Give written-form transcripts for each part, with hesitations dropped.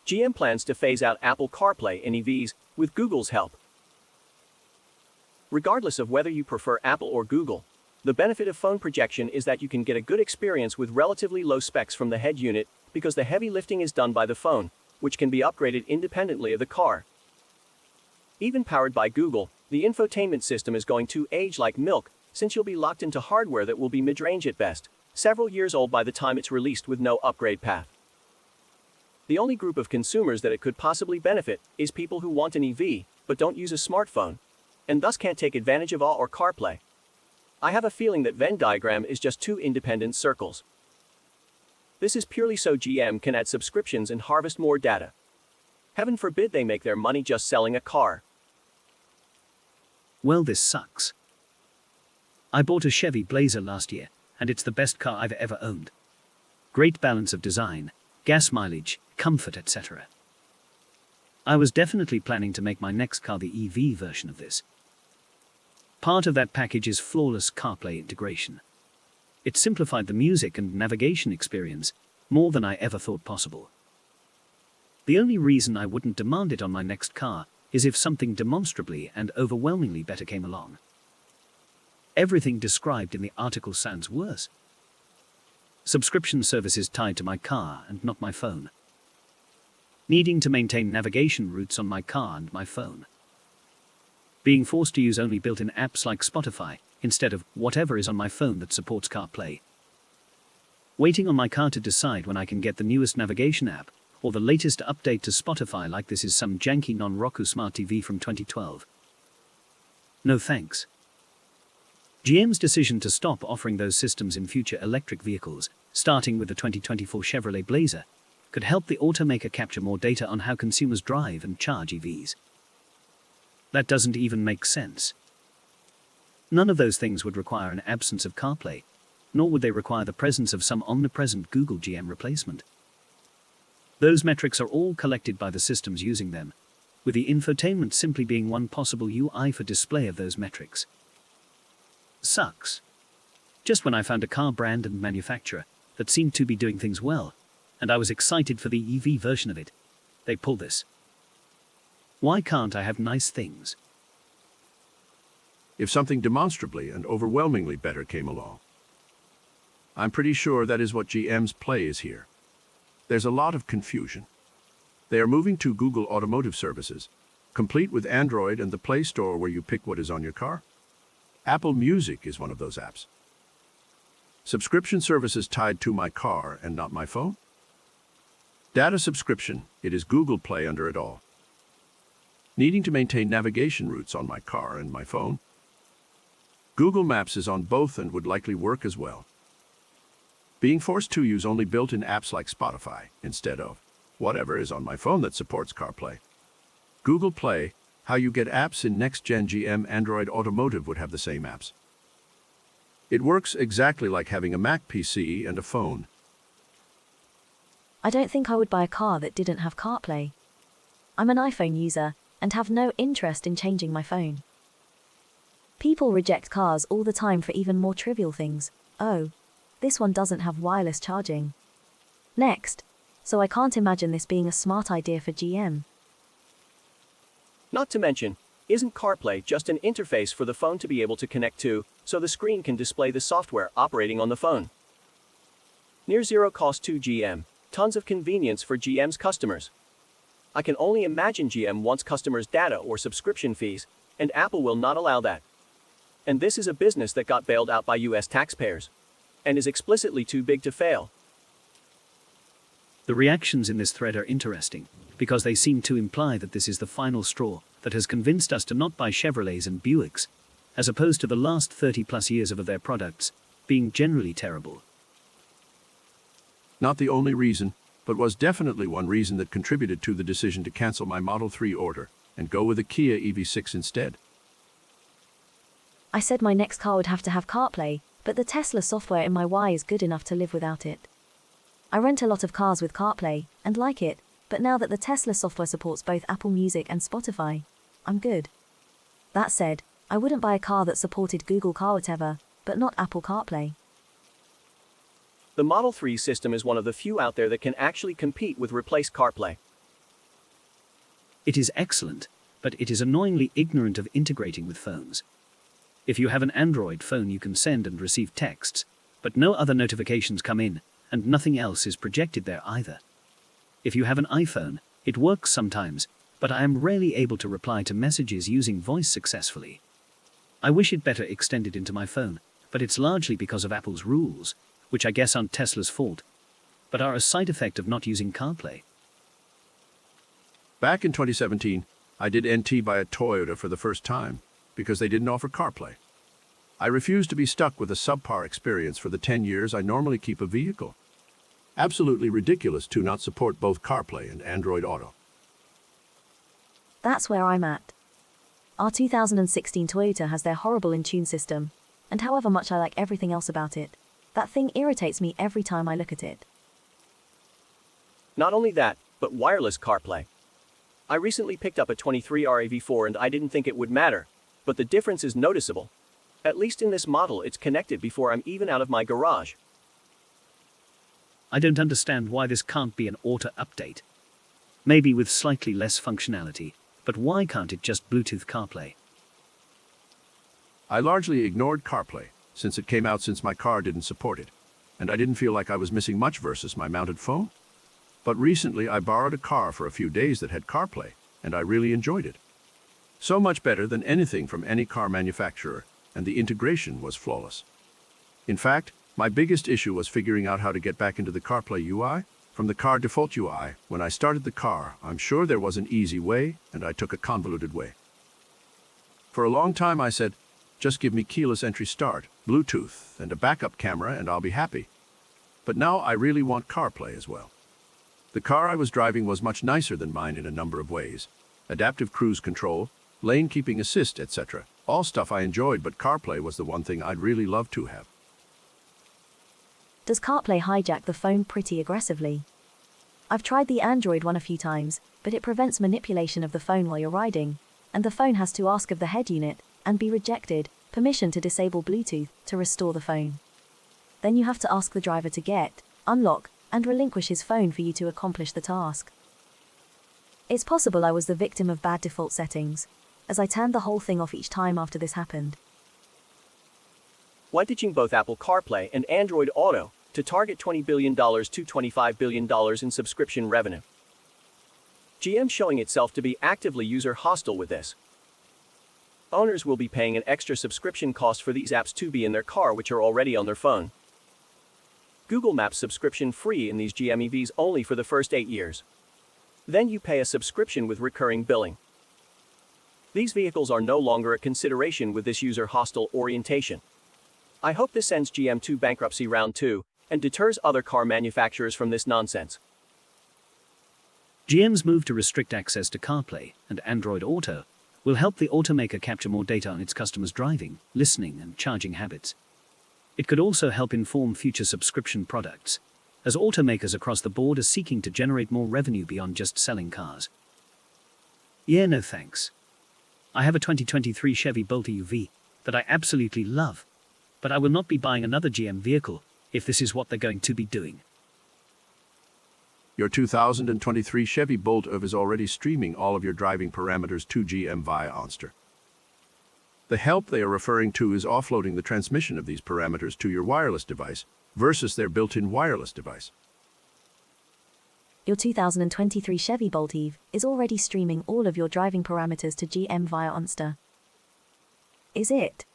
GM plans to phase out Apple CarPlay in EVs with Google's help. Regardless of whether you prefer Apple or Google, the benefit of phone projection is that you can get a good experience with relatively low specs from the head unit because the heavy lifting is done by the phone, which can be upgraded independently of the car. Even powered by Google, the infotainment system is going to age like milk, since you'll be locked into hardware that will be mid-range at best, several years old by the time it's released with no upgrade path. The only group of consumers that it could possibly benefit is people who want an EV but don't use a smartphone, and thus can't take advantage of AU or CarPlay. I have a feeling that Venn diagram is just two independent circles. This is purely so GM can add subscriptions and harvest more data. Heaven forbid they make their money just selling a car. Well, this sucks. I bought a Chevy Blazer last year, and it's the best car I've ever owned. Great balance of design, gas mileage, comfort, etc. I was definitely planning to make my next car the EV version of this. Part of that package is flawless CarPlay integration. It simplified the music and navigation experience more than I ever thought possible. The only reason I wouldn't demand it on my next car is if something demonstrably and overwhelmingly better came along. Everything described in the article sounds worse. Subscription services tied to my car and not my phone. Needing to maintain navigation routes on my car and my phone. Being forced to use only built-in apps like Spotify, instead of whatever is on my phone that supports CarPlay. Waiting on my car to decide when I can get the newest navigation app, or the latest update to Spotify like this is some janky non-Roku smart TV from 2012. No thanks. GM's decision to stop offering those systems in future electric vehicles, starting with the 2024 Chevrolet Blazer, could help the automaker capture more data on how consumers drive and charge EVs. That doesn't even make sense. None of those things would require an absence of CarPlay, nor would they require the presence of some omnipresent Google GM replacement. Those metrics are all collected by the systems using them, with the infotainment simply being one possible UI for display of those metrics. Sucks. Just when I found a car brand and manufacturer that seemed to be doing things well, and I was excited for the EV version of it, they pull this. Why can't I have nice things? If something demonstrably and overwhelmingly better came along. I'm pretty sure that is what GM's play is here. There's a lot of confusion. They are moving to Google Automotive Services, complete with Android and the Play Store where you pick what is on your car. Apple Music is one of those apps. Subscription services tied to my car and not my phone. Data subscription, it is Google Play under it all. Needing to maintain navigation routes on my car and my phone. Google Maps is on both and would likely work as well. Being forced to use only built-in apps like Spotify instead of whatever is on my phone that supports CarPlay. Google Play, how you get apps in next-gen GM Android Automotive would have the same apps. It works exactly like having a Mac PC and a phone. I don't think I would buy a car that didn't have CarPlay. I'm an iPhone user and have no interest in changing my phone. People reject cars all the time for even more trivial things. Oh, this one doesn't have wireless charging. Next. So I can't imagine this being a smart idea for GM. Not to mention, isn't CarPlay just an interface for the phone to be able to connect to, so the screen can display the software operating on the phone? Near zero cost to GM, tons of convenience for GM's customers. I can only imagine GM wants customers' data or subscription fees, and Apple will not allow that. And this is a business that got bailed out by US taxpayers, and is explicitly too big to fail. The reactions in this thread are interesting, because they seem to imply that this is the final straw that has convinced us to not buy Chevrolets and Buicks, as opposed to the last 30+ years of their products being generally terrible. Not the only reason, but was definitely one reason that contributed to the decision to cancel my Model 3 order and go with a Kia EV6 instead. I said my next car would have to have CarPlay, but the Tesla software in my Y is good enough to live without it. I rent a lot of cars with CarPlay and like it, but now that the Tesla software supports both Apple Music and Spotify, I'm good. That said, I wouldn't buy a car that supported Google Car whatever, but not Apple CarPlay. The Model 3 system is one of the few out there that can actually compete with replace CarPlay. It is excellent, but it is annoyingly ignorant of integrating with phones. If you have an Android phone, you can send and receive texts, but no other notifications come in, and nothing else is projected there either. If you have an iPhone, it works sometimes, but I am rarely able to reply to messages using voice successfully. I wish it better extended into my phone, but it's largely because of Apple's rules, which I guess aren't Tesla's fault, but are a side effect of not using CarPlay. Back in 2017, I did NT by a Toyota for the first time because they didn't offer CarPlay. I refused to be stuck with a subpar experience for the 10 years I normally keep a vehicle. Absolutely ridiculous to not support both CarPlay and Android Auto. That's where I'm at. Our 2016 Toyota has their horrible in-tune system, and however much I like everything else about it, that thing irritates me every time I look at it. Not only that, but wireless CarPlay. I recently picked up a 23 RAV4 and I didn't think it would matter, but the difference is noticeable. At least in this model, it's connected before I'm even out of my garage. I don't understand why this can't be an auto update. Maybe with slightly less functionality, but why can't it just Bluetooth CarPlay? I largely ignored CarPlay since it came out since my car didn't support it, and I didn't feel like I was missing much versus my mounted phone. But recently I borrowed a car for a few days that had CarPlay, and I really enjoyed it. So much better than anything from any car manufacturer, and the integration was flawless. In fact, my biggest issue was figuring out how to get back into the CarPlay UI from the car default UI. When I started the car, I'm sure there was an easy way, and I took a convoluted way. For a long time I said, just give me keyless entry start, Bluetooth, and a backup camera and I'll be happy. But now I really want CarPlay as well. The car I was driving was much nicer than mine in a number of ways. Adaptive cruise control, lane keeping assist, etc. All stuff I enjoyed, but CarPlay was the one thing I'd really love to have. Does CarPlay hijack the phone pretty aggressively? I've tried the Android one a few times, but it prevents manipulation of the phone while you're riding, and the phone has to ask of the head unit, and be rejected, permission to disable Bluetooth to restore the phone. Then you have to ask the driver to get, unlock, and relinquish his phone for you to accomplish the task. It's possible I was the victim of bad default settings, as I turned the whole thing off each time after this happened. Why ditching both Apple CarPlay and Android Auto to target $20 billion to $25 billion in subscription revenue? GM showing itself to be actively user hostile with this. Owners will be paying an extra subscription cost for these apps to be in their car which are already on their phone. Google Maps subscription free in these GM EVs only for the first 8 years. Then you pay a subscription with recurring billing. These vehicles are no longer a consideration with this user hostile orientation. I hope this sends GM to bankruptcy round 2 and deters other car manufacturers from this nonsense. GM's move to restrict access to CarPlay and Android Auto will help the automaker capture more data on its customers' driving, listening, and charging habits. It could also help inform future subscription products, as automakers across the board are seeking to generate more revenue beyond just selling cars. Yeah, no thanks. I have a 2023 Chevy Bolt EUV that I absolutely love, but I will not be buying another GM vehicle if this is what they're going to be doing. Your 2023 Chevy Bolt EUV is already streaming all of your driving parameters to GM via OnStar. The help they are referring to is offloading the transmission of these parameters to your wireless device versus their built-in wireless device. Your 2023 Chevy Bolt EV is already streaming all of your driving parameters to GM via OnStar. Is it?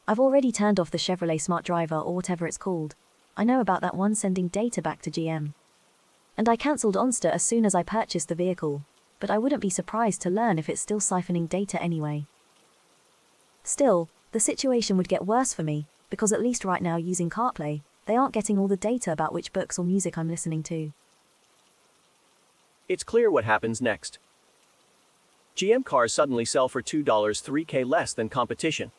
I've already turned off the Chevrolet Smart Driver or whatever it's called. I know about that one sending data back to GM. And I cancelled OnStar as soon as I purchased the vehicle, but I wouldn't be surprised to learn if it's still siphoning data anyway. Still, the situation would get worse for me, because at least right now using CarPlay, they aren't getting all the data about which books or music I'm listening to. It's clear what happens next. GM cars suddenly sell for $2.3K less than competition.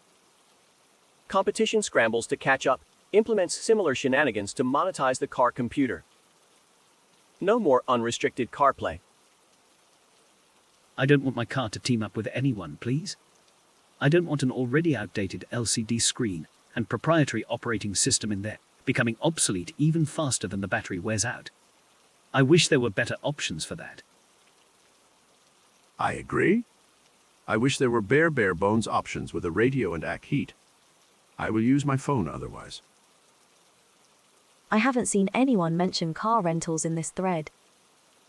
Competition scrambles to catch up, implements similar shenanigans to monetize the car computer. No more unrestricted CarPlay. I don't want my car to team up with anyone, please. I don't want an already outdated LCD screen and proprietary operating system in there, becoming obsolete even faster than the battery wears out. I wish there were better options for that. I agree. I wish there were bare bones options with a radio and AC heat. I will use my phone otherwise. I haven't seen anyone mention car rentals in this thread.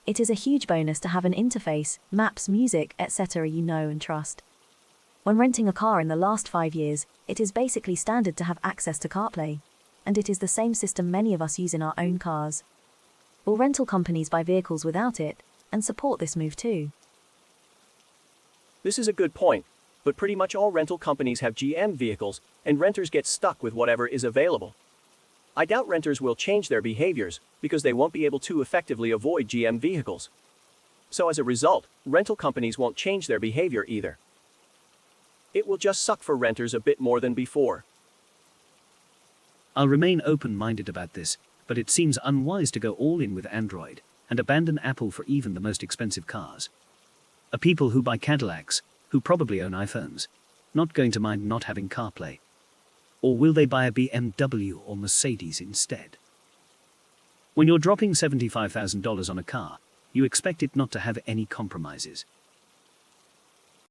It is a huge bonus to have an interface, maps, music, etc. you know and trust. When renting a car in the last 5 years, it is basically standard to have access to CarPlay, and it is the same system many of us use in our own cars. Will rental companies buy vehicles without it, and support this move too? This is a good point, but pretty much all rental companies have GM vehicles, and renters get stuck with whatever is available. I doubt renters will change their behaviors, because they won't be able to effectively avoid GM vehicles. So as a result, rental companies won't change their behavior either. It will just suck for renters a bit more than before. I'll remain open-minded about this, but it seems unwise to go all in with Android and abandon Apple for even the most expensive cars. Are people who buy Cadillacs, who probably own iPhones, not going to mind not having CarPlay? Or will they buy a BMW or Mercedes instead? When you're dropping $75,000 on a car, you expect it not to have any compromises.